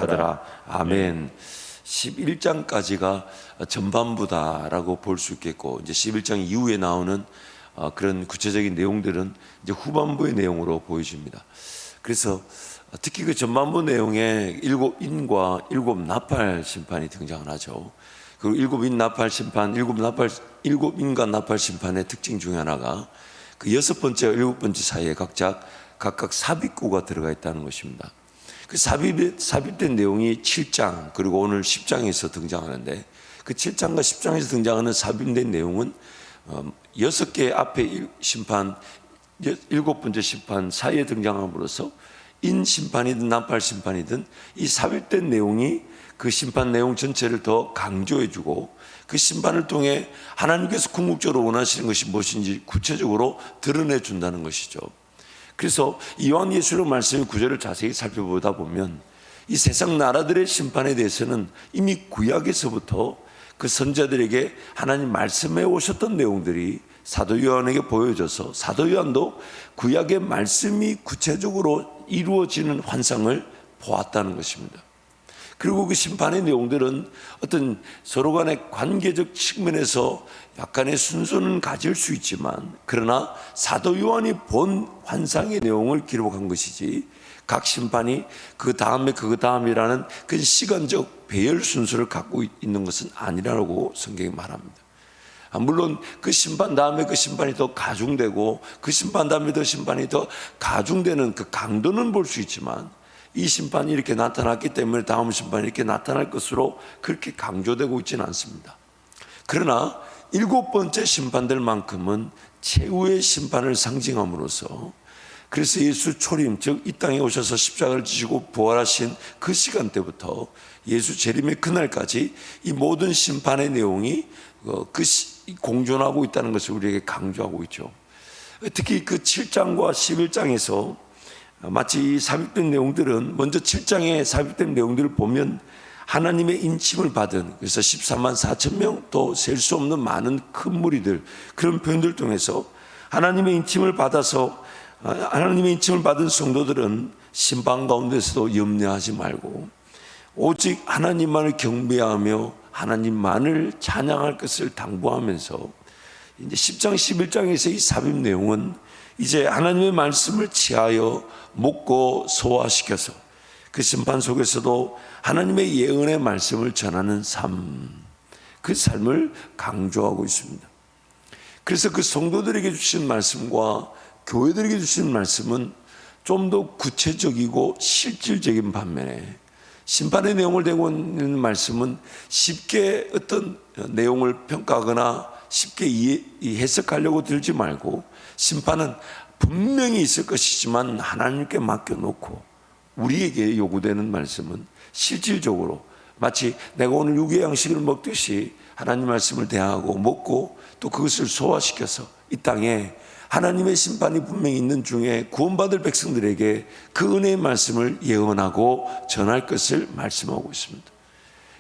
하더라. 아멘. 11장까지가 전반부다라고 볼 수 있겠고, 이제 11장 이후에 나오는 그런 구체적인 내용들은 이제 후반부의 내용으로 보여집니다. 그래서 특히 그 전반부 내용에 7인과 7나팔 심판이 등장을 하죠. 그리고 7인 나팔 심판, 7인과 나팔 심판의 특징 중에 하나가 그 6번째와 7번째 사이에 각각 삽입구가 들어가 있다는 것입니다. 그 삽입된 내용이 7장 그리고 오늘 10장에서 등장하는데, 그 7장과 10장에서 등장하는 삽입된 내용은 6개 앞에 심판, 7번째 심판 사이에 등장함으로써 인 심판이든 나팔 심판이든 이 삽입된 내용이 그 심판 내용 전체를 더 강조해주고, 그 심판을 통해 하나님께서 궁극적으로 원하시는 것이 무엇인지 구체적으로 드러내준다는 것이죠. 그래서 요한 예수의 말씀의 구절을 자세히 살펴보다 보면 이 세상 나라들의 심판에 대해서는 이미 구약에서부터 그 선자들에게 하나님 말씀해 오셨던 내용들이 사도 요한에게 보여져서 사도 요한도 구약의 말씀이 구체적으로 이루어지는 환상을 보았다는 것입니다. 그리고 그 심판의 내용들은 어떤 서로 간의 관계적 측면에서 약간의 순서는 가질 수 있지만, 그러나 사도 요한이 본 환상의 내용을 기록한 것이지 각 심판이 그 다음이라는 그 시간적 배열 순서를 갖고 있는 것은 아니라고 성경이 말합니다. 물론 그 심판 다음에 그 심판이 더 가중되고 그 심판 다음에 더 심판이 더 가중되는 그 강도는 볼 수 있지만, 이 심판이 이렇게 나타났기 때문에 다음 심판이 이렇게 나타날 것으로 그렇게 강조되고 있지는 않습니다. 그러나 7번째 심판들만큼은 최후의 심판을 상징함으로써, 그래서 예수 초림, 즉 이 땅에 오셔서 십자가를 지시고 부활하신 그 시간대부터 예수 재림의 그날까지 이 모든 심판의 내용이 공존하고 있다는 것을 우리에게 강조하고 있죠. 특히 그 7장과 11장에서 마치 이 삽입된 내용들은, 먼저 7장에 삽입된 내용들을 보면 하나님의 인침을 받은, 그래서 14만 4천 명, 또 셀 수 없는 많은 큰 무리들, 그런 표현들을 통해서 하나님의 인침을 받은 성도들은 심판 가운데서도 염려하지 말고 오직 하나님만을 경배하며 하나님만을 찬양할 것을 당부하면서, 이제 10장 11장에서 이 삽입 내용은 이제 하나님의 말씀을 취하여 먹고 소화시켜서 그 심판 속에서도 하나님의 예언의 말씀을 전하는 삶, 그 삶을 강조하고 있습니다. 그래서 그 성도들에게 주신 말씀과 교회들에게 주신 말씀은 좀 더 구체적이고 실질적인 반면에, 심판의 내용을 대고 있는 말씀은 쉽게 어떤 내용을 평가하거나 쉽게 해석하려고 들지 말고, 심판은 분명히 있을 것이지만 하나님께 맡겨놓고 우리에게 요구되는 말씀은 실질적으로 마치 내가 오늘 육의 양식을 먹듯이 하나님 말씀을 대하고 먹고 또 그것을 소화시켜서 이 땅에 하나님의 심판이 분명히 있는 중에 구원받을 백성들에게 그 은혜의 말씀을 예언하고 전할 것을 말씀하고 있습니다.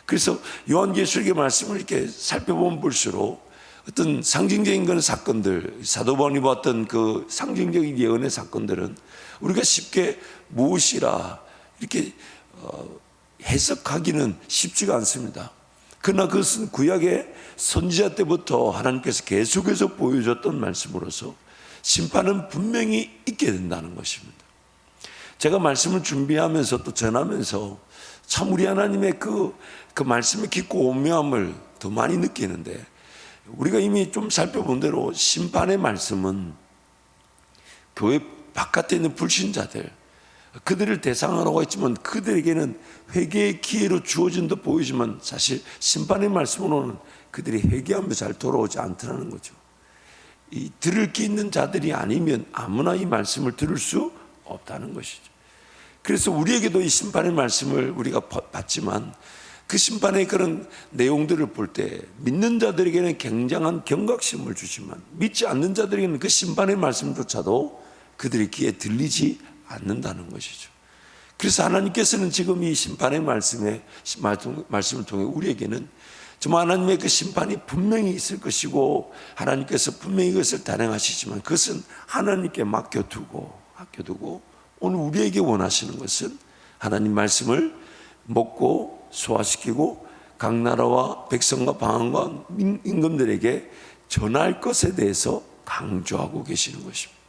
그래서 요한계시록의 말씀을 이렇게 살펴보면 볼수록 어떤 상징적인 그런 사건들, 사도 바울이 보았던 그 상징적인 예언의 사건들은 우리가 쉽게 무엇이라 이렇게 해석하기는 쉽지가 않습니다. 그러나 그것은 구약의 선지자 때부터 하나님께서 계속해서 보여줬던 말씀으로서 심판은 분명히 있게 된다는 것입니다. 제가 말씀을 준비하면서 또 전하면서 참 우리 하나님의 그 말씀의 깊고 오묘함을 더 많이 느끼는데, 우리가 이미 좀 살펴본 대로 심판의 말씀은 교회 바깥에 있는 불신자들, 그들을 대상으로 하고 있지만 그들에게는 회개의 기회로 주어진 듯 보이지만 사실 심판의 말씀으로는 그들이 회개하며 잘 돌아오지 않더라는 거죠. 이 들을 기 있는 자들이 아니면 아무나 이 말씀을 들을 수 없다는 것이죠. 그래서 우리에게도 이 심판의 말씀을 우리가 받지만 그 심판의 그런 내용들을 볼 때 믿는 자들에게는 굉장한 경각심을 주지만 믿지 않는 자들에게는 그 심판의 말씀조차도 그들의 귀에 들리지 않는다는 것이죠. 그래서 하나님께서는 지금 이 심판의 말씀을 통해 우리에게는 정말 하나님의 그 심판이 분명히 있을 것이고 하나님께서 분명히 그것을 단행하시지만 그것은 하나님께 맡겨두고 오늘 우리에게 원하시는 것은 하나님 말씀을 먹고 소화시키고 각 나라와 백성과 방언과 임금들에게 전할 것에 대해서 강조하고 계시는 것입니다.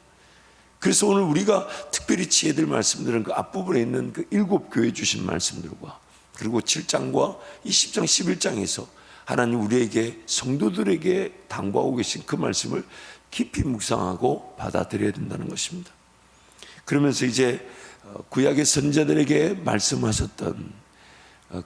그래서 오늘 우리가 특별히 지혜들 말씀들은 그 앞부분에 있는 그 7교회 주신 말씀들과 그리고 7장과 이 10장 11장에서 하나님 우리에게 성도들에게 당부하고 계신 그 말씀을 깊이 묵상하고 받아들여야 된다는 것입니다. 그러면서 이제 구약의 선자들에게 말씀하셨던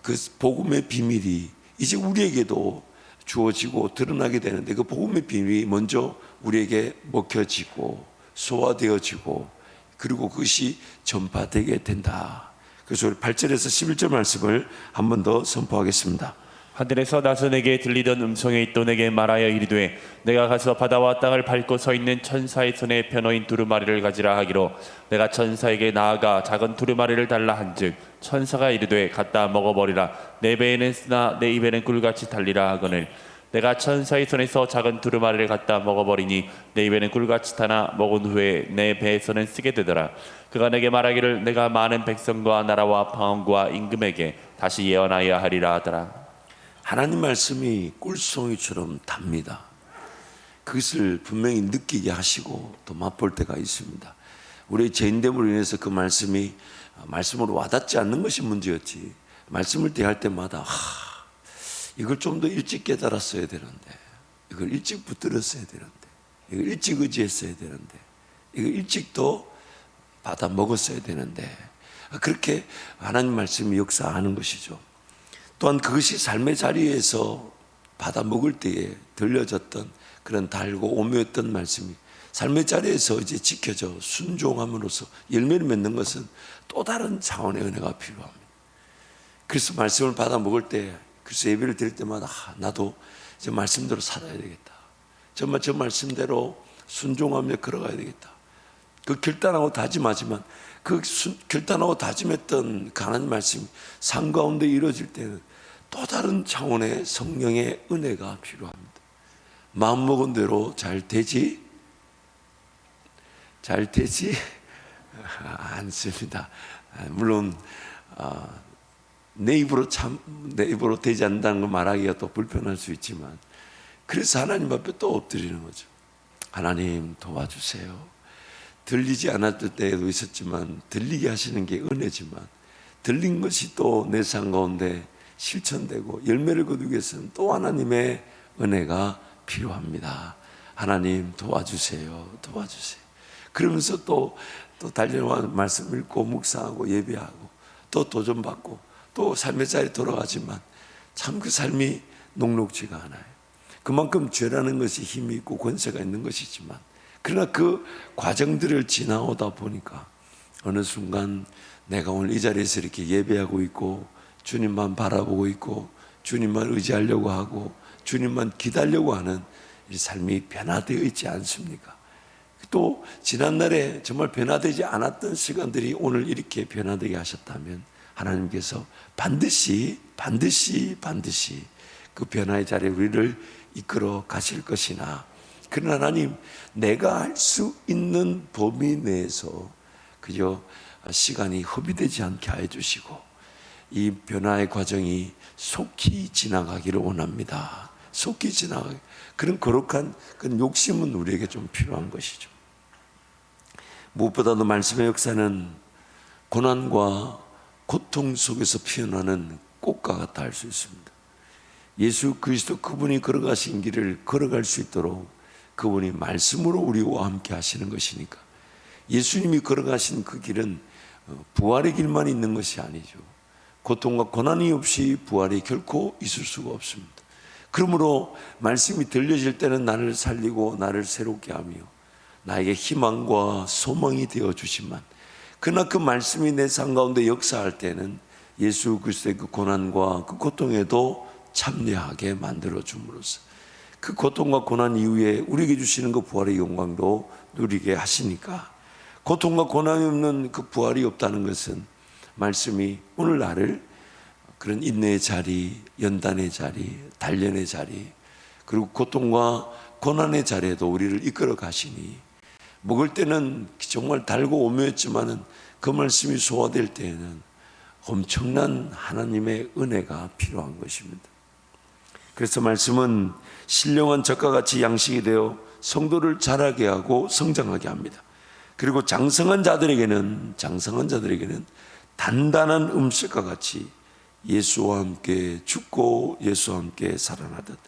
그 복음의 비밀이 이제 우리에게도 주어지고 드러나게 되는데, 그 복음의 비밀이 먼저 우리에게 먹혀지고 소화되어지고 그리고 그것이 전파되게 된다. 그래서 우리 8절에서 11절 말씀을 한 번 더 선포하겠습니다. 하늘에서 나서 내게 들리던 음성이 또 내게 말하여 이르되 내가 가서 바다와 땅을 밟고 서 있는 천사의 손에 변호인 두루마리를 가지라 하기로, 내가 천사에게 나아가 작은 두루마리를 달라 한즉 천사가 이르되 갖다 먹어버리라. 내 배에는 쓰나 내 입에는 꿀같이 달리라 하거늘, 내가 천사의 손에서 작은 두루마리를 갖다 먹어버리니 내 입에는 꿀같이 타나 먹은 후에 내 배에서는 쓰게 되더라. 그가 내게 말하기를 내가 많은 백성과 나라와 방언과 임금에게 다시 예언하여 하리라 하더라. 하나님 말씀이 꿀송이처럼 답니다. 그것을 분명히 느끼게 하시고 또 맛볼 때가 있습니다. 우리의 죄인됨으로 인해서 그 말씀이 말씀으로 와닿지 않는 것이 문제였지, 말씀을 대할 때마다 이걸 좀 더 일찍 깨달았어야 되는데, 이걸 일찍 붙들었어야 되는데, 이걸 일찍 의지했어야 되는데, 이걸 일찍 더 받아 먹었어야 되는데, 그렇게 하나님 말씀이 역사하는 것이죠. 또한 그것이 삶의 자리에서 받아 먹을 때에 들려졌던 그런 달고 오묘했던 말씀이 삶의 자리에서 이제 지켜져 순종함으로써 열매를 맺는 것은 또 다른 차원의 은혜가 필요합니다. 그래서 말씀을 받아 먹을 때, 그래서 예배를 드릴 때마다 나도 이제 말씀대로 살아야 되겠다, 정말 저 말씀대로 순종하며 걸어가야 되겠다. 그 결단하고 다짐하지만 그 결단하고 다짐했던 하나님 말씀이 삶 가운데 이루어질 때는 또 다른 차원의 성령의 은혜가 필요합니다. 마음먹은 대로 잘 되지 않습니다. 물론 내 입으로 되지 않는다는 걸 말하기가 또 불편할 수 있지만, 그래서 하나님 앞에 또 엎드리는 거죠. 하나님 도와주세요. 들리지 않았을 때에도 있었지만 들리게 하시는 게 은혜지만, 들린 것이 또 내 삶 가운데 실천되고 열매를 거두기 위해서는 또 하나님의 은혜가 필요합니다. 하나님 도와주세요. 그러면서 또 달려와 말씀 읽고 묵상하고 예배하고 또 도전받고 또 삶의 자리에 돌아가지만 참 그 삶이 녹록지가 않아요. 그만큼 죄라는 것이 힘이 있고 권세가 있는 것이지만, 그러나 그 과정들을 지나오다 보니까 어느 순간 내가 오늘 이 자리에서 이렇게 예배하고 있고 주님만 바라보고 있고 주님만 의지하려고 하고 주님만 기다려고 하는 이 삶이 변화되어 있지 않습니까? 또 지난날에 정말 변화되지 않았던 시간들이 오늘 이렇게 변화되게 하셨다면 하나님께서 반드시 그 변화의 자리에 우리를 이끌어 가실 것이나, 그러나 하나님, 내가 할 수 있는 범위 내에서 그저 시간이 허비되지 않게 해 주시고 이 변화의 과정이 속히 지나가기를 원합니다. 속히 지나가기, 그런 거룩한 그런 욕심은 우리에게 좀 필요한 것이죠. 무엇보다도 말씀의 역사는 고난과 고통 속에서 피어나는 꽃과 같다 할 수 있습니다. 예수 그리스도 그분이 걸어가신 길을 걸어갈 수 있도록 그분이 말씀으로 우리와 함께 하시는 것이니까, 예수님이 걸어가신 그 길은 부활의 길만 있는 것이 아니죠. 고통과 고난이 없이 부활이 결코 있을 수가 없습니다. 그러므로 말씀이 들려질 때는 나를 살리고 나를 새롭게 하며 나에게 희망과 소망이 되어주지만, 그러나 그 말씀이 내 삶 가운데 역사할 때는 예수 그리스도의 그 고난과 그 고통에도 참여하게 만들어줌으로써 그 고통과 고난 이후에 우리에게 주시는 그 부활의 영광도 누리게 하시니까, 고통과 고난이 없는 그 부활이 없다는 것은 말씀이 오늘 나를 그런 인내의 자리, 연단의 자리, 단련의 자리, 그리고 고통과 고난의 자리에도 우리를 이끌어 가시니, 먹을 때는 정말 달고 오묘했지만은 그 말씀이 소화될 때에는 엄청난 하나님의 은혜가 필요한 것입니다. 그래서 말씀은 신령한 젖과 같이 양식이 되어 성도를 자라게 하고 성장하게 합니다. 그리고 장성한 자들에게는 단단한 음식과 같이 예수와 함께 죽고 예수와 함께 살아나듯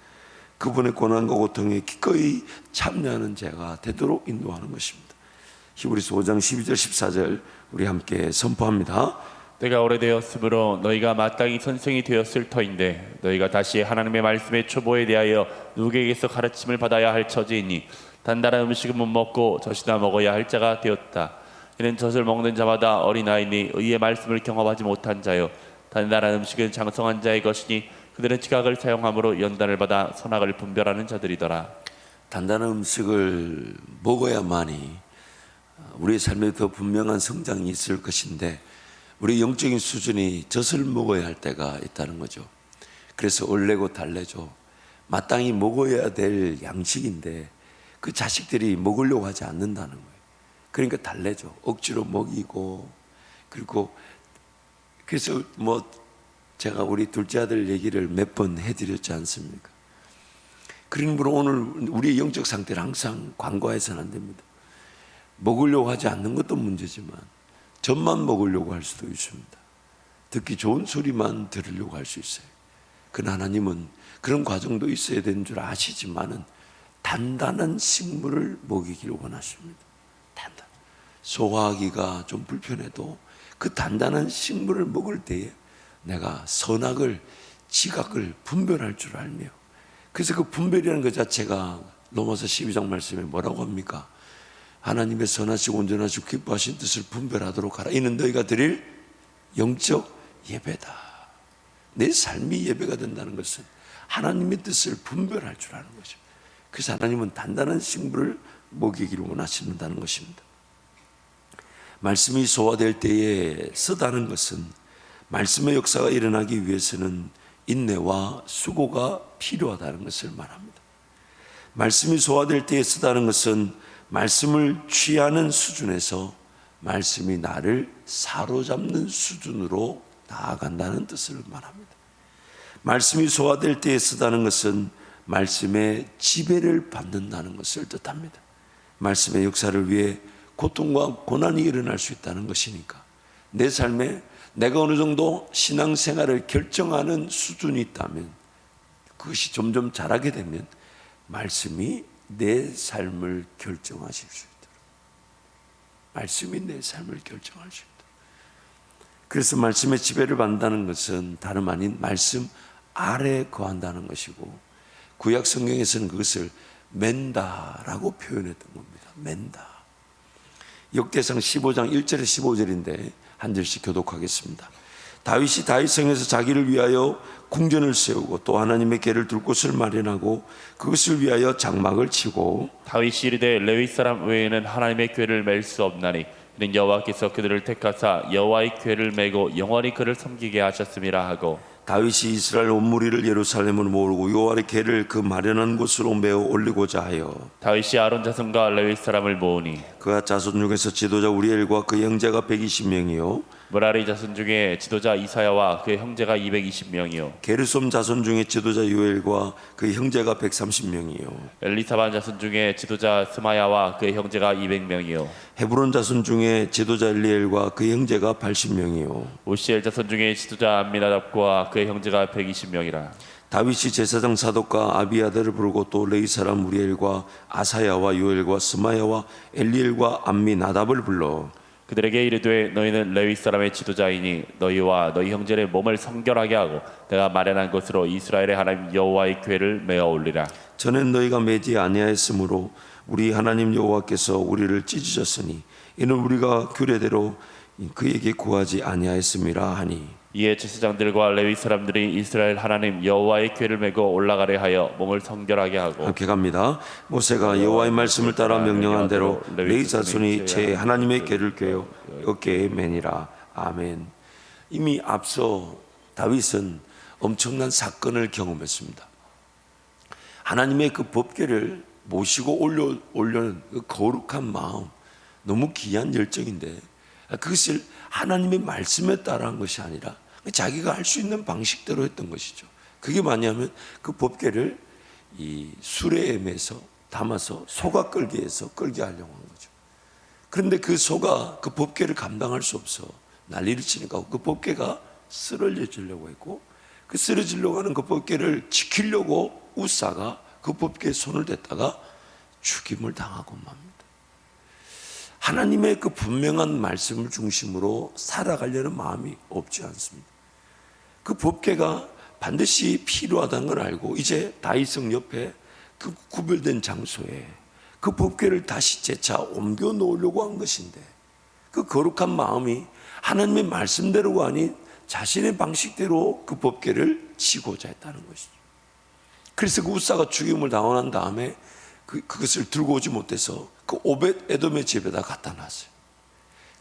그분의 고난과 고통에 기꺼이 참여하는 자가 되도록 인도하는 것입니다. 히브리서 5장 12절 14절 우리 함께 선포합니다. 때가 오래되었으므로 너희가 마땅히 선생이 되었을 터인데 너희가 다시 하나님의 말씀의 초보에 대하여 누구에게서 가르침을 받아야 할 처지이니 단단한 음식은 못 먹고 젖이나 먹어야 할 자가 되었다. 이는 젖을 먹는 자마다 어린아이니 의의 말씀을 경험하지 못한 자요 단단한 음식은 장성한 자의 것이니 그들은 지각을 사용함으로 연단을 받아 선악을 분별하는 자들이더라. 단단한 음식을 먹어야만이 우리의 삶에 더 분명한 성장이 있을 것인데 우리 영적인 수준이 젖을 먹어야 할 때가 있다는 거죠. 그래서 얼레고 달래죠. 마땅히 먹어야 될 양식인데 그 자식들이 먹으려고 하지 않는다는 거예요. 그러니까 달래죠. 억지로 먹이고 그리고 그래서 제가 우리 둘째 아들 얘기를 몇 번 해드렸지 않습니까? 그러므로 오늘 우리의 영적 상태를 항상 관과해서는 안 됩니다. 먹으려고 하지 않는 것도 문제지만 젖만 먹으려고 할 수도 있습니다. 듣기 좋은 소리만 들으려고 할 수 있어요. 그러나 하나님은 그런 과정도 있어야 되는 줄 아시지만은 단단한 식물을 먹이기를 원하십니다. 소화하기가 좀 불편해도 그 단단한 식물을 먹을 때에 내가 선악을 지각을 분별할 줄 알며 그래서 그 분별이라는 것 자체가 로마서 12장 말씀에 뭐라고 합니까? 하나님의 선하시고 온전하시고 기뻐하신 뜻을 분별하도록 하라. 이는 너희가 드릴 영적 예배다. 내 삶이 예배가 된다는 것은 하나님의 뜻을 분별할 줄 아는 거죠. 그래서 하나님은 단단한 식물을 먹이기를 원하신다는 것입니다. 말씀이 소화될 때에 쓰다는 것은 말씀의 역사가 일어나기 위해서는 인내와 수고가 필요하다는 것을 말합니다. 말씀이 소화될 때에 쓰다는 것은 말씀을 취하는 수준에서 말씀이 나를 사로잡는 수준으로 나아간다는 뜻을 말합니다. 말씀이 소화될 때에 쓰다는 것은 말씀의 지배를 받는다는 것을 뜻합니다. 말씀의 역사를 위해 고통과 고난이 일어날 수 있다는 것이니까 내 삶에 내가 어느 정도 신앙생활을 결정하는 수준이 있다면 그것이 점점 자라게 되면 말씀이 내 삶을 결정하실 수 있도록 말씀이 내 삶을 결정할 수 있도록 그래서 말씀의 지배를 받는다는 것은 다름 아닌 말씀 아래 거한다는 것이고 구약 성경에서는 그것을 맨다라고 표현했던 겁니다. 맨다. 역대상 15장 1절에 15절인데 한 절씩 교독하겠습니다. 다윗이 다윗성에서 자기를 위하여 궁전을 세우고 또 하나님의 궤를 둘 곳을 마련하고 그것을 위하여 장막을 치고 다윗이 이르되 레위 사람 외에는 하나님의 궤를 맬 수 없나니 이는 여호와께서 그들을 택하사 여호와의 궤를 메고 영원히 그를 섬기게 하셨음이라 하고 다윗이 이스라엘 온 무리를 예루살렘으로 모으고 여호와의 궤를 그 마련한 곳으로 메어 올리고자 하여 다윗이 아론 자손과 레위 사람을 모으니 그가 자손 중에서 지도자 우리엘과 그 형제가 120명이요 므라리 자손 중에 지도자 이사야와 그의 형제가 220명이요 게르솜 자손 중에 지도자 요엘과 그 형제가 130명이요 엘리사반 자손 중에 지도자 스마야와 그의 형제가 200명이요 헤브론 자손 중에 지도자 엘리엘과 그 형제가 80명이요 오시엘 자손 중에 지도자 암미나답과 그의 형제가 120명이라 다윗이 제사장 사독과 아비아들을 부르고 또 레위 사람 우리엘과 아사야와 요엘과 스마야와 엘리엘과 암미나답을 불러 그들에게 이르되 너희는 레위 사람의 지도자이니 너희와 너희 형제의 몸을 성결하게 하고 내가 마련한 것으로 이스라엘의 하나님 여호와의 궤를 메어 올리라. 전엔 너희가 매지 아니하였으므로 우리 하나님 여호와께서 우리를 찢으셨으니 이는 우리가 규례대로 그에게 구하지 아니하였음이라 하니 이에 제사장들과 레위 사람들이 이스라엘 하나님 여호와의 궤를 메고 올라가려 하여 몸을 성결하게 하고 함께 갑니다. 모세가 여호와의 말씀을 따라 명령한 대로 레위 자손이 제 하나님의 궤를 꿰어 어깨에 매니라. 아멘. 이미 앞서 다윗은 엄청난 사건을 경험했습니다. 하나님의 그 법궤를 모시고 올려는 그 거룩한 마음, 너무 귀한 열정인데 그것을 하나님의 말씀에 따라한 것이 아니라 자기가 할 수 있는 방식대로 했던 것이죠. 그게 뭐냐면 그 법궤를 이 수레엠에서 담아서 소가 끌게 해서 끌게 하려고 한 거죠. 그런데 그 소가 그 법궤를 감당할 수 없어 난리를 치니까 그 법궤가 쓰러지려고 했고, 그 쓰러지려고 하는 그 법궤를 지키려고 우사가 그 법궤에 손을 댔다가 죽임을 당하고 맙니다. 하나님의 그 분명한 말씀을 중심으로 살아가려는 마음이 없지 않습니다. 그 법궤가 반드시 필요하다는 걸 알고 이제 다윗성 옆에 그 구별된 장소에 그 법궤를 다시 재차 옮겨 놓으려고 한 것인데, 그 거룩한 마음이 하나님의 말씀대로가 아닌 자신의 방식대로 그 법궤를 치고자 했다는 것이죠. 그래서 그 우사가 죽임을 당한 다음에 그것을 들고 오지 못해서 그 오벳 에돔의 집에다 갖다 놨어요.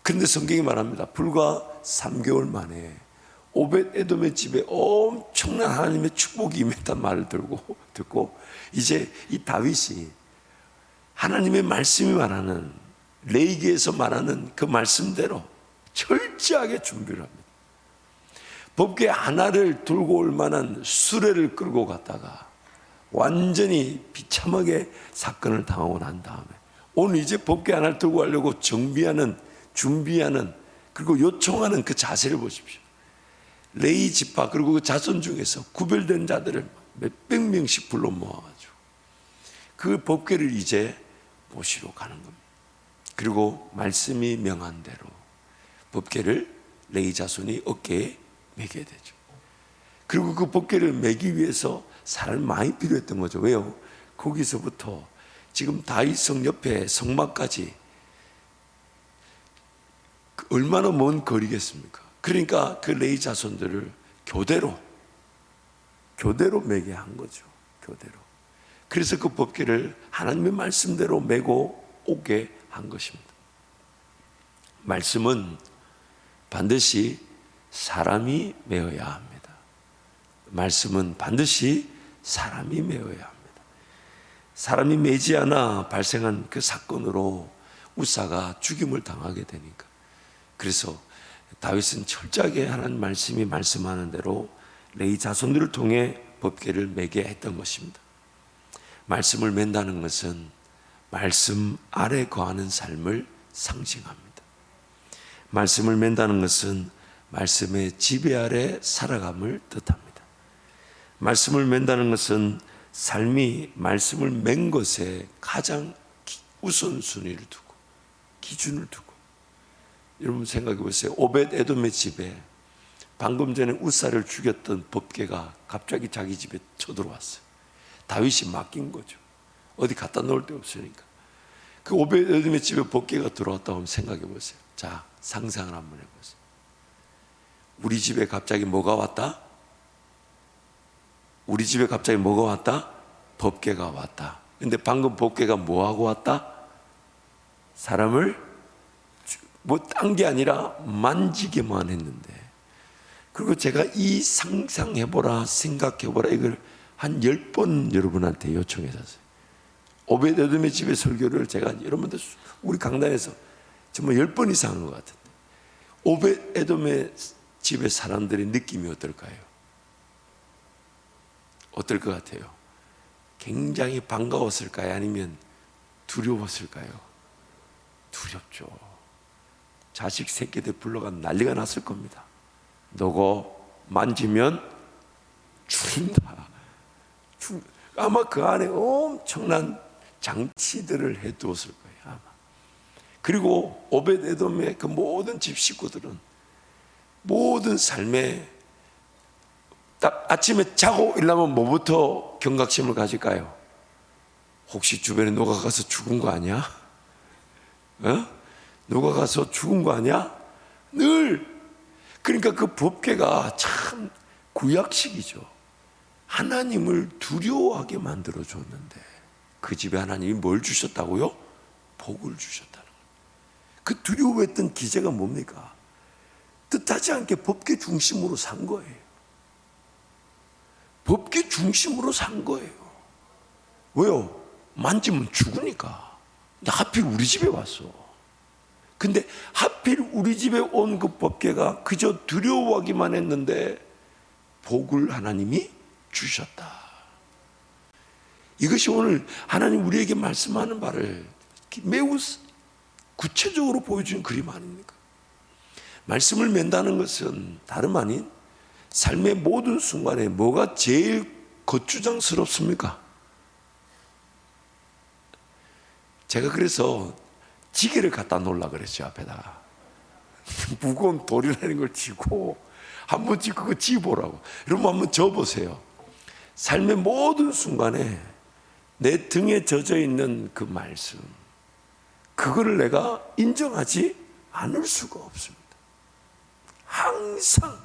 그런데 성경이 말합니다. 불과 3개월 만에 오벳 에돔의 집에 엄청난 하나님의 축복이 임했단 말을 듣고 이제 이 다윗이 하나님의 말씀이 말하는, 레위기에서 말하는 그 말씀대로 철저하게 준비를 합니다. 법궤 하나를 들고 올 만한 수레를 끌고 갔다가 완전히 비참하게 사건을 당하고 난 다음에 오늘 이제 법궤 하나를 들고 가려고 정비하는, 준비하는, 그리고 요청하는 그 자세를 보십시오. 레위 지파 그리고 그 자손 중에서 구별된 자들을 몇백 명씩 불러 모아가지고 그 법궤를 이제 모시러 가는 겁니다. 그리고 말씀이 명한 대로 법궤를 레위 자손이 어깨에 매게 되죠. 그리고 그 법궤를 매기 위해서 사람이 많이 필요했던 거죠. 왜요? 거기서부터 지금 다윗성 옆에 성막까지 얼마나 먼 거리겠습니까? 그러니까 그 레위 자손들을 교대로 매게 한 거죠. 교대로. 그래서 그 법궤를 하나님의 말씀대로 메고 오게 한 것입니다. 말씀은 반드시 사람이 메어야 합니다. 말씀은 반드시 사람이 메어야 합니다. 사람이 매지 않아 발생한 그 사건으로 우사가 죽임을 당하게 되니까, 그래서 다윗은 철저하게 하나님 말씀이 말씀하는 대로 레위 자손들을 통해 법궤를 매게 했던 것입니다. 말씀을 맨다는 것은 말씀 아래 거하는 삶을 상징합니다. 말씀을 맨다는 것은 말씀의 지배 아래 살아감을 뜻합니다. 말씀을 맨다는 것은 삶이 말씀을 맨 것에 가장 우선순위를 두고 기준을 두고, 여러분 생각해 보세요. 오벳 에돔의 집에 방금 전에 우사를 죽였던 법궤가 갑자기 자기 집에 쳐들어왔어요. 다윗이 맡긴 거죠. 어디 갖다 놓을 데 없으니까. 그 오벳 에돔의 집에 법궤가 들어왔다고 하면 생각해 보세요. 자, 상상을 한번 해보세요. 우리 집에 갑자기 뭐가 왔다? 우리 집에 갑자기 뭐가 왔다? 법궤가 왔다. 근데 방금 법궤가 뭐하고 왔다? 사람을 뭐 딴 게 아니라 만지게만 했는데, 그리고 제가 이 상상해보라, 생각해보라, 이걸 한 10번 여러분한테 요청했었어요. 오벳 에돔의 집에 설교를 제가 여러분들 우리 강단에서 정말 10번 이상 한 것 같은데, 오벳 에돔의 집의 사람들의 느낌이 어떨까요? 어떨 것 같아요? 굉장히 반가웠을까요? 아니면 두려웠을까요? 두렵죠. 자식 새끼들 불러가 난리가 났을 겁니다. 너거 만지면 죽는다. 아마 그 안에 엄청난 장치들을 해두었을 거예요. 아마. 그리고 오벳 에돔의 그 모든 집 식구들은 모든 삶에 딱 아침에 자고 일어나면 뭐부터 경각심을 가질까요? 혹시 주변에 누가 가서 죽은 거 아니야? 누가 가서 죽은 거 아니야? 늘. 그러니까 그 법궤가 참 구약식이죠. 하나님을 두려워하게 만들어 줬는데 그 집에 하나님이 뭘 주셨다고요? 복을 주셨다는 거예요. 그 두려워했던 기제가 뭡니까? 뜻하지 않게 법궤 중심으로 산 거예요. 법궤 중심으로 산 거예요. 왜요? 만지면 죽으니까. 근데 하필 우리 집에 왔어. 근데 하필 우리 집에 온 그 법궤가 그저 두려워하기만 했는데 복을 하나님이 주셨다. 이것이 오늘 하나님 우리에게 말씀하는 바를 매우 구체적으로 보여주는 그림 아닙니까? 말씀을 맨다는 것은 다름 아닌 삶의 모든 순간에 뭐가 제일 거추장스럽습니까? 제가 그래서 지게를 갖다 놓으려고 그랬죠. 앞에다가 무거운 돌이라는 걸 쥐고 한 번씩 그거 쥐보라고. 여러분 한번 져보세요. 삶의 모든 순간에 내 등에 젖어 있는 그 말씀, 그거를 내가 인정하지 않을 수가 없습니다. 항상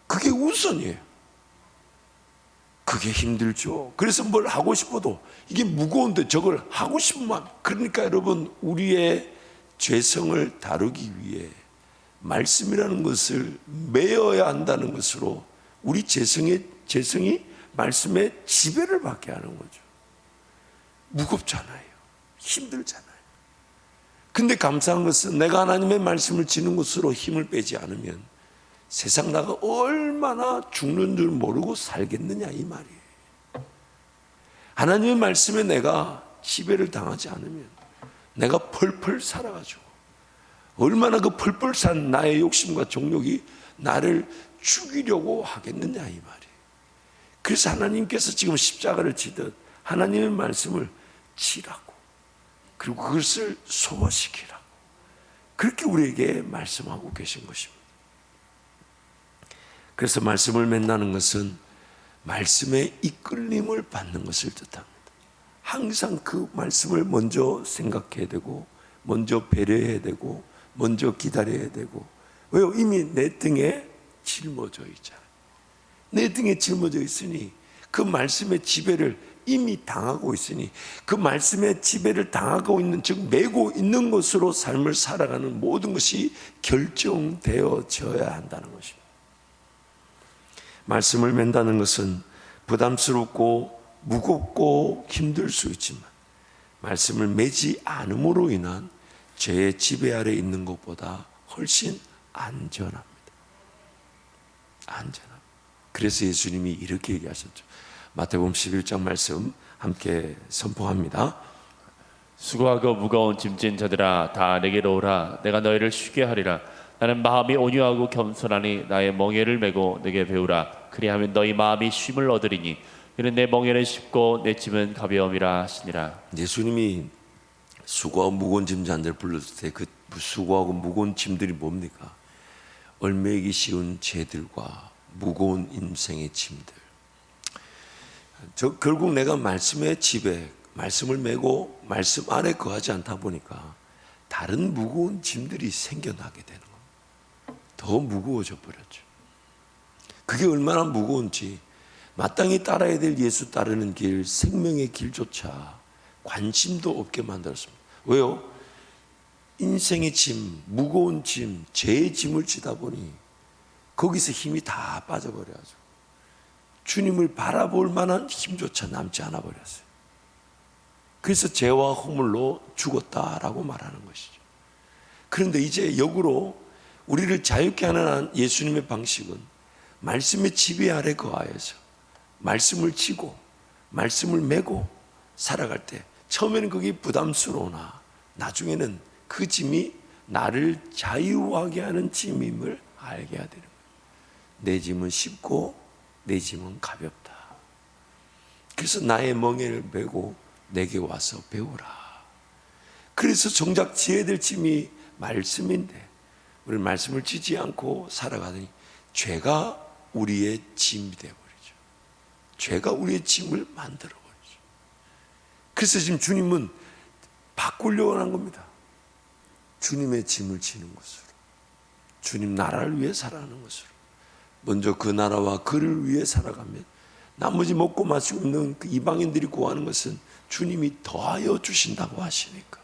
그게 우선이에요. 그게 힘들죠. 그래서 뭘 하고 싶어도 이게 무거운데 저걸 하고 싶은 마음. 그러니까 여러분, 우리의 죄성을 다루기 위해 말씀이라는 것을 메어야 한다는 것으로 우리 죄성이 말씀의 지배를 받게 하는 거죠. 무겁잖아요. 힘들잖아요. 근데 감사한 것은 내가 하나님의 말씀을 지는 것으로 힘을 빼지 않으면 세상 나가 얼마나 죽는 줄 모르고 살겠느냐 이 말이에요. 하나님의 말씀에 내가 지배를 당하지 않으면 내가 펄펄 살아가지고 얼마나 그 펄펄 산 나의 욕심과 정욕이 나를 죽이려고 하겠느냐 이 말이에요. 그래서 하나님께서 지금 십자가를 지듯 하나님의 말씀을 치라고, 그리고 그것을 소화시키라고 그렇게 우리에게 말씀하고 계신 것입니다. 그래서 말씀을 맺는 것은 말씀의 이끌림을 받는 것을 뜻합니다. 항상 그 말씀을 먼저 생각해야 되고, 먼저 배려해야 되고, 먼저 기다려야 되고. 왜요? 이미 내 등에 짊어져 있잖아요. 내 등에 짊어져 있으니 그 말씀의 지배를 이미 당하고 있으니 그 말씀의 지배를 당하고 있는, 즉 메고 있는 것으로 삶을 살아가는 모든 것이 결정되어져야 한다는 것입니다. 말씀을 맨다는 것은 부담스럽고 무겁고 힘들 수 있지만 말씀을 매지 않음으로 인한 죄의 지배 아래 있는 것보다 훨씬 안전합니다. 안전합니다. 그래서 예수님이 이렇게 얘기하셨죠. 마태복음 11장 말씀 함께 선포합니다. 수고하고 무거운 짐진 자들아 다 내게로 오라. 내가 너희를 쉬게 하리라. 나는 마음이 온유하고 겸손하니 나의 멍에를 메고 내게 배우라. 그리하면 너희 마음이 쉼을 얻으리니 이는 내 멍에는 쉽고 내 짐은 가벼움이라 하시니라. 예수님이 수고하고 무거운 짐자들 불렀을 때 그 수고하고 무거운 짐들이 뭡니까? 얼매기 쉬운 죄들과 무거운 인생의 짐들. 결국 내가 말씀의 집에 말씀을 메고 말씀 안에 거하지 않다 보니까 다른 무거운 짐들이 생겨나게 되는 겁니다. 더 무거워져 버렸죠. 그게 얼마나 무거운지 마땅히 따라야 될 예수 따르는 길, 생명의 길조차 관심도 없게 만들었습니다. 왜요? 인생의 짐, 무거운 짐, 죄의 짐을 지다 보니 거기서 힘이 다 빠져버려가지고 주님을 바라볼 만한 힘조차 남지 않아 버렸어요. 그래서 죄와 허물로 죽었다라고 말하는 것이죠. 그런데 이제 역으로 우리를 자유케 하는 예수님의 방식은 말씀의 지배 아래 거하여서 말씀을 지고 말씀을 메고 살아갈 때 처음에는 그게 부담스러우나 나중에는 그 짐이 나를 자유하게 하는 짐임을 알게 해야 되는 거예요. 내 짐은 쉽고 내 짐은 가볍다. 그래서 나의 멍에를 메고 내게 와서 배우라. 그래서 정작 지어야 될 짐이 말씀인데 우리 말씀을 지지 않고 살아가더니 죄가 우리의 짐이 되어버리죠. 죄가 우리의 짐을 만들어버리죠. 그래서 지금 주님은 바꾸려고 하는 겁니다. 주님의 짐을 지는 것으로, 주님 나라를 위해 살아가는 것으로, 먼저 그 나라와 그를 위해 살아가면 나머지 먹고 마시고 있는 그 이방인들이 구하는 것은 주님이 더하여 주신다고 하시니까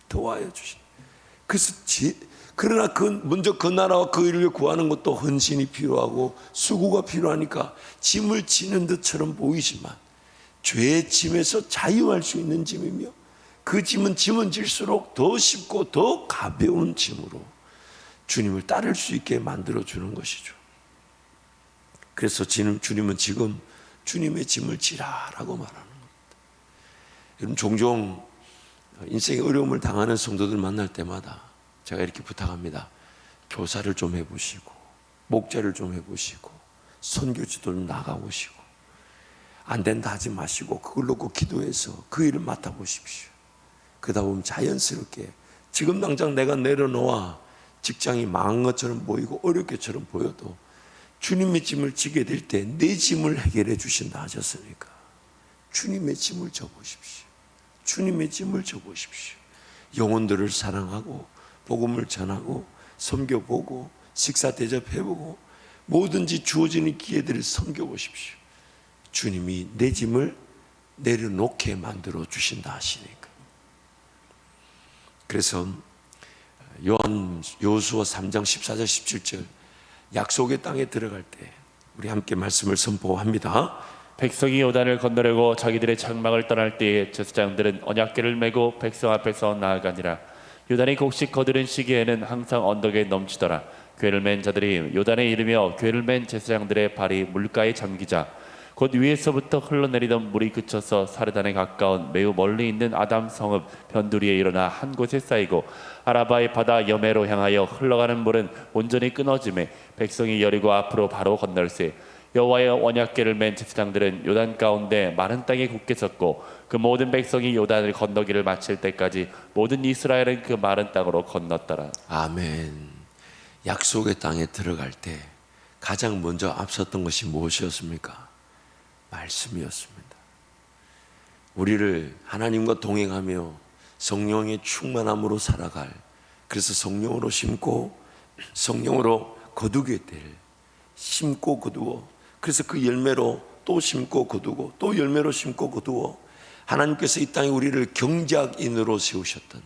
더하여 주신다. 그래서 그러나 먼저 그 나라와 그 일을 구하는 것도 헌신이 필요하고 수고가 필요하니까 짐을 지는 듯처럼 보이지만 죄의 짐에서 자유할 수 있는 짐이며 그 짐은 짐은 질수록 더 쉽고 더 가벼운 짐으로 주님을 따를 수 있게 만들어 주는 것이죠. 그래서 주님은 지금 주님의 짐을 지라라고 말하는 겁니다. 여러분, 종종 인생의 어려움을 당하는 성도들 만날 때마다 제가 이렇게 부탁합니다. 교사를 좀 해보시고, 목자를 좀 해보시고, 선교지도를 나가보시고, 안 된다 하지 마시고 그걸 놓고 기도해서 그 일을 맡아보십시오. 그러다 보면 자연스럽게 지금 당장 내가 내려놓아 직장이 망한 것처럼 보이고 어렵게처럼 보여도 주님의 짐을 지게 될 때 내 짐을 해결해 주신다 하셨으니까 주님의 짐을 져보십시오. 주님의 짐을 져보십시오. 영혼들을 사랑하고 복음을 전하고 섬겨보고 식사 대접해보고 뭐든지 주어지는 기회들을 섬겨보십시오. 주님이 내 짐을 내려놓게 만들어 주신다 하시니까. 그래서 여호수아 3장 14절 17절 약속의 땅에 들어갈 때 우리 함께 말씀을 선포합니다. 백성이 요단을 건너려고 자기들의 장막을 떠날 때에 제사장들은 언약궤를 메고 백성 앞에서 나아가니라. 요단이 곡식 거두는 시기에는 항상 언덕에 넘치더라. 궤를 맨 자들이 요단에 이르며 궤를 맨 제사장들의 발이 물가에 잠기자 곧 위에서부터 흘러내리던 물이 그쳐서 사르단에 가까운 매우 멀리 있는 아담 성읍 변두리에 일어나 한 곳에 쌓이고 아라바의 바다 여매로 향하여 흘러가는 물은 온전히 끊어지매 백성이 여리고 앞으로 바로 건널세. 여호와의 언약궤를 맨 제사장들은 요단 가운데 마른 땅에 굳게 섰고 그 모든 백성이 요단을 건너기를 마칠 때까지 모든 이스라엘은 그 마른 땅으로 건넜더라. 아멘. 약속의 땅에 들어갈 때 가장 먼저 앞섰던 것이 무엇이었습니까? 말씀이었습니다. 우리를 하나님과 동행하며 성령의 충만함으로 살아갈, 그래서 성령으로 심고 성령으로 거두게 될, 심고 거두어, 그래서 그 열매로 또 심고 거두고 또 열매로 심고 거두어 하나님께서 이 땅에 우리를 경작인으로 세우셨던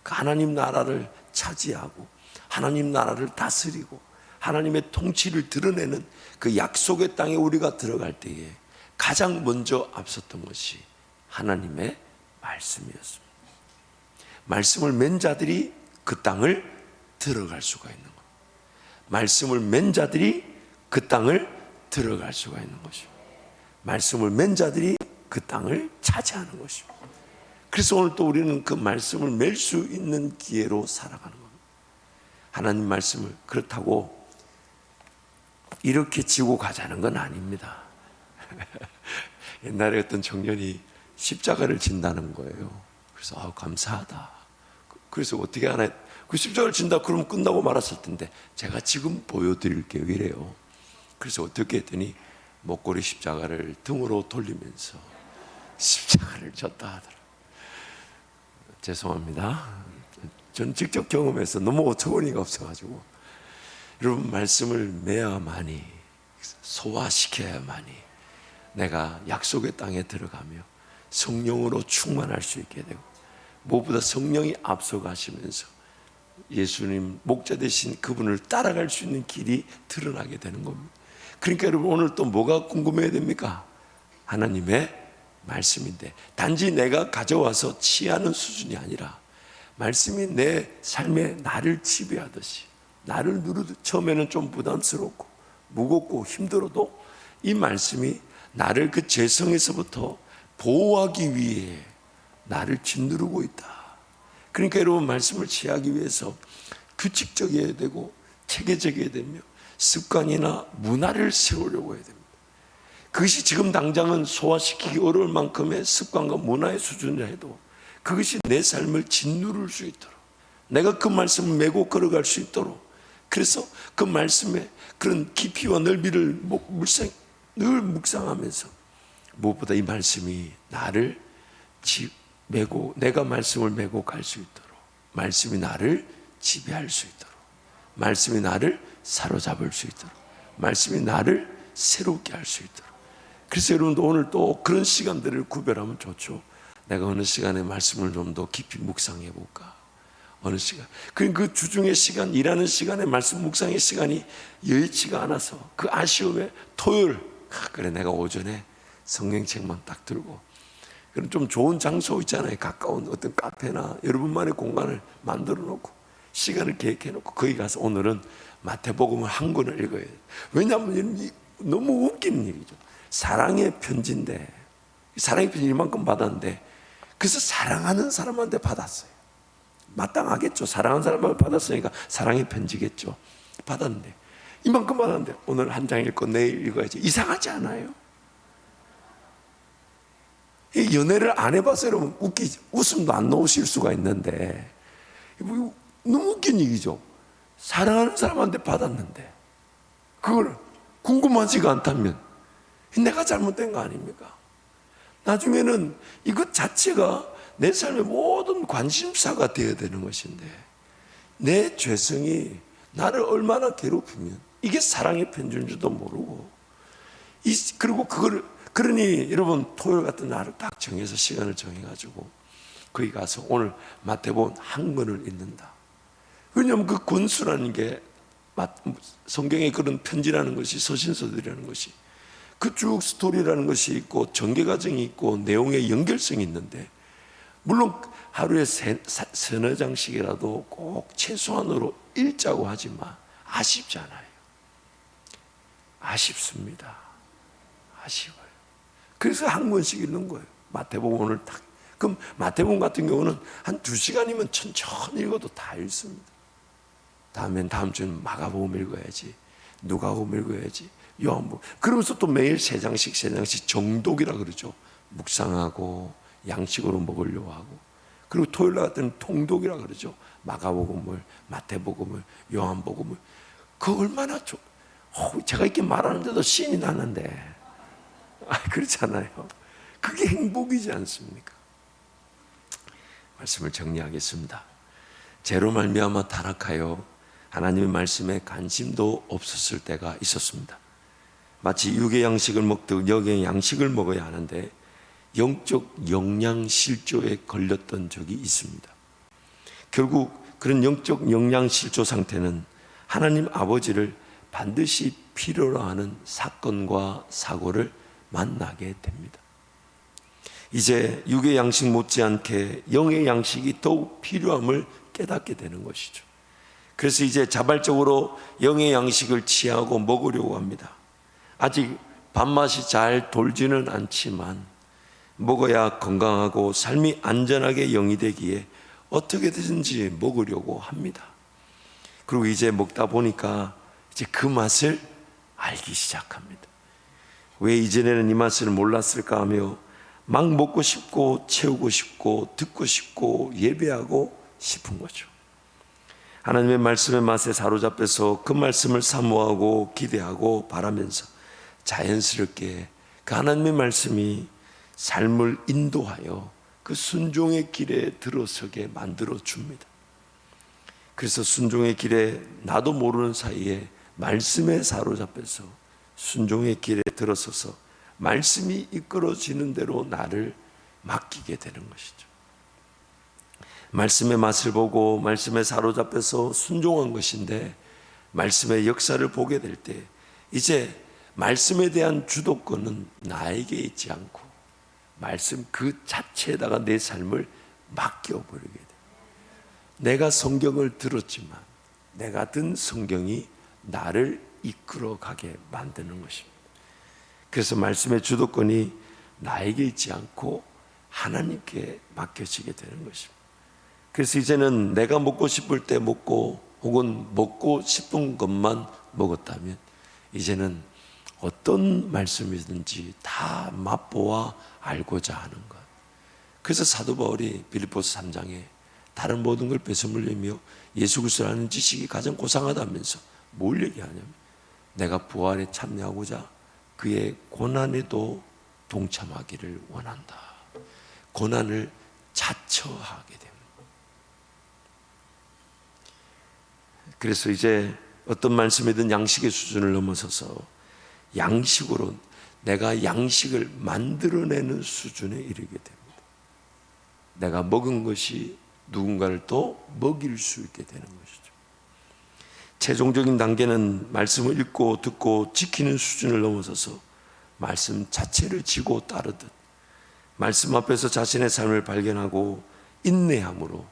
그 하나님 나라를 차지하고 하나님 나라를 다스리고 하나님의 통치를 드러내는 그 약속의 땅에 우리가 들어갈 때에 가장 먼저 앞섰던 것이 하나님의 말씀이었습니다. 말씀을 맨 자들이 그 땅을 들어갈 수가 있는 것. 말씀을 맨 자들이 그 땅을 들어갈 수가 있는 것입니다. 말씀을 맨 자들이 그 땅을 차지하는 것입니다. 그래서 오늘 또 우리는 그 말씀을 맬 수 있는 기회로 살아가는 겁니다. 하나님 말씀을 그렇다고 이렇게 지고 가자는 건 아닙니다. 옛날에 어떤 청년이 십자가를 진다는 거예요. 그래서 감사하다. 그래서 어떻게 하나, 그 십자가를 진다 그러면 끝나고 말았을 텐데 제가 지금 보여드릴게요 이래요. 그래서 어떻게 했더니 목걸이 십자가를 등으로 돌리면서 십자가를 졌다 하더라. 죄송합니다. 전 직접 경험해서 너무 어처구니가 없어가지고. 여러분, 말씀을 매야만이, 소화시켜야만이 내가 약속의 땅에 들어가며 성령으로 충만할 수 있게 되고, 무엇보다 성령이 앞서가시면서 예수님 목자 되신 그분을 따라갈 수 있는 길이 드러나게 되는 겁니다. 그러니까 여러분, 오늘 또 뭐가 궁금해야 됩니까? 하나님의 말씀인데, 단지 내가 가져와서 취하는 수준이 아니라 말씀이 내 삶에 나를 지배하듯이, 나를 누르듯, 처음에는 좀 부담스럽고 무겁고 힘들어도 이 말씀이 나를 그 죄성에서부터 보호하기 위해 나를 짓누르고 있다. 그러니까 여러분, 말씀을 취하기 위해서 규칙적이어야 되고 체계적이어야 되며 습관이나 문화를 세우려고 해야 됩니다. 그것이 지금 당장은 소화시키기 어려울 만큼의 습관과 문화의 수준이라 해도 그것이 내 삶을 짓누를 수 있도록, 내가 그 말씀을 메고 걸어갈 수 있도록, 그래서 그 말씀의 그런 깊이와 넓이를 늘 묵상하면서 무엇보다 이 말씀이 나를 메고, 내가 말씀을 메고 갈 수 있도록, 말씀이 나를 지배할 수 있도록, 말씀이 나를 사로잡을 수 있도록, 말씀이 나를 새롭게 할 수 있도록. 그래서 여러분도 오늘 또 그런 시간들을 구별하면 좋죠. 내가 어느 시간에 말씀을 좀 더 깊이 묵상해 볼까? 어느 시간? 그 주중의 시간, 일하는 시간에 말씀 묵상의 시간이 여의치가 않아서 그 아쉬움에 토요일, 그래 내가 오전에 성경책만 딱 들고 그런 좀 좋은 장소 있잖아요. 가까운 어떤 카페나 여러분만의 공간을 만들어 놓고 시간을 계획해 놓고 거기 가서 오늘은 마태복음을 한 권을 읽어야 돼요. 왜냐하면 너무 웃기는 일이죠. 사랑의 편지인데, 사랑의 편지 이만큼 받았는데, 그래서 사랑하는 사람한테 받았어요. 마땅하겠죠. 사랑하는 사람한테 받았으니까 사랑의 편지겠죠. 받았는데 이만큼 받았는데 오늘 한 장 읽고 내일 읽어야지. 이상하지 않아요? 이 연애를 안 해봐서 여러분 웃음도 안 나오실 수가 있는데 너무 웃긴 얘기죠. 사랑하는 사람한테 받았는데 그걸 궁금하지가 않다면 내가 잘못된 거 아닙니까? 나중에는 이것 자체가 내 삶의 모든 관심사가 되어야 되는 것인데 내 죄성이 나를 얼마나 괴롭히면 이게 사랑의 편지인 줄도 모르고 그리고 그러니 여러분 토요일 같은 날을 딱 정해서 시간을 정해가지고 거기 가서 오늘 마태복음 한 권을 읽는다. 왜냐하면 그 권수라는 게 성경에 그런 편지라는 것이 서신서들이라는 것이 그 쭉 스토리라는 것이 있고 전개 과정이 있고 내용의 연결성이 있는데 물론 하루에 서너 장씩이라도 꼭 최소한으로 읽자고 하지만 아쉽지 않아요. 아쉽습니다. 아쉬워요. 그래서 한 권씩 읽는 거예요. 마태복음 오늘 딱. 그럼 마태복음 같은 경우는 한 2시간이면 천천히 읽어도 다 읽습니다. 다음 주는 마가복음 읽어야지. 누가복음 읽어야지. 요한복음. 그러면서 또 매일 3장씩 정독이라 그러죠. 묵상하고 양식으로 먹으려고 하고. 그리고 토요일 날 같은 통독이라 그러죠. 마가복음을, 마태복음을, 요한복음을. 그 얼마나 제가 이렇게 말하는데도 신이 나는데 그렇잖아요. 그게 행복이지 않습니까? 말씀을 정리하겠습니다. 죄로 말미암아 타락하여 하나님의 말씀에 관심도 없었을 때가 있었습니다. 마치 육의 양식을 먹듯 영의 양식을 먹어야 하는데 영적 영양실조에 걸렸던 적이 있습니다. 결국 그런 영적 영양실조 상태는 하나님 아버지를 반드시 필요로 하는 사건과 사고를 만나게 됩니다. 이제 육의 양식 못지않게 영의 양식이 더욱 필요함을 깨닫게 되는 것이죠. 그래서 이제 자발적으로 영의 양식을 취하고 먹으려고 합니다. 아직 밥맛이 잘 돌지는 않지만 먹어야 건강하고 삶이 안전하게 영이 되기에 어떻게든지 먹으려고 합니다. 그리고 이제 먹다 보니까 이제 그 맛을 알기 시작합니다. 왜 이전에는 이 맛을 몰랐을까 하며 막 먹고 싶고 채우고 싶고 듣고 싶고 예배하고 싶은 거죠. 하나님의 말씀의 맛에 사로잡혀서 그 말씀을 사모하고 기대하고 바라면서 자연스럽게 그 하나님의 말씀이 삶을 인도하여 그 순종의 길에 들어서게 만들어 줍니다. 그래서 순종의 길에 나도 모르는 사이에 말씀에 사로잡혀서 순종의 길에 들어서서 말씀이 이끌어지는 대로 나를 맡기게 되는 것이죠. 말씀의 맛을 보고 말씀에 사로잡혀서 순종한 것인데 말씀의 역사를 보게 될 때 이제 말씀에 대한 주도권은 나에게 있지 않고 말씀 그 자체에다가 내 삶을 맡겨버리게 돼요. 내가 성경을 들었지만 내가 든 성경이 나를 이끌어가게 만드는 것입니다. 그래서 말씀의 주도권이 나에게 있지 않고 하나님께 맡겨지게 되는 것입니다. 그래서 이제는 내가 먹고 싶을 때 먹고 혹은 먹고 싶은 것만 먹었다면 이제는 어떤 말씀이든지 다 맛보아 알고자 하는 것. 그래서 사도 바울이 빌립보서 3장에 다른 모든 걸 뺏어물리며 예수 그리스도를 아는 지식이 가장 고상하다면서 뭘 얘기하냐면 내가 부활에 참여하고자 그의 고난에도 동참하기를 원한다. 고난을 자처하게 됩니다. 그래서 이제 어떤 말씀이든 양식의 수준을 넘어서서 양식으로 내가 양식을 만들어내는 수준에 이르게 됩니다. 내가 먹은 것이 누군가를 또 먹일 수 있게 되는 것이죠. 최종적인 단계는 말씀을 읽고 듣고 지키는 수준을 넘어서서 말씀 자체를 지고 따르듯 말씀 앞에서 자신의 삶을 발견하고 인내함으로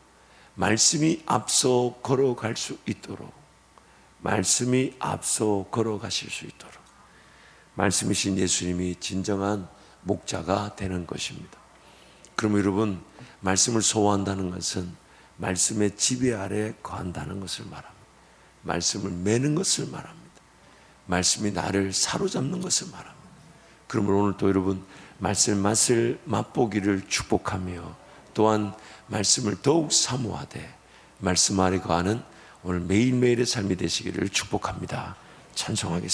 말씀이 앞서 걸어갈 수 있도록, 말씀이 앞서 걸어가실 수 있도록 말씀이신 예수님이 진정한 목자가 되는 것입니다. 그럼 여러분, 말씀을 소화한다는 것은 말씀의 지배 아래 거한다는 것을 말합니다. 말씀을 매는 것을 말합니다. 말씀이 나를 사로잡는 것을 말합니다. 그러므로 오늘 또 여러분, 말씀 맛을 맛보기를 축복하며 또한 말씀을 더욱 사모하되 말씀 아래 거하는 오늘 매일매일의 삶이 되시기를 축복합니다. 찬송하겠습니다.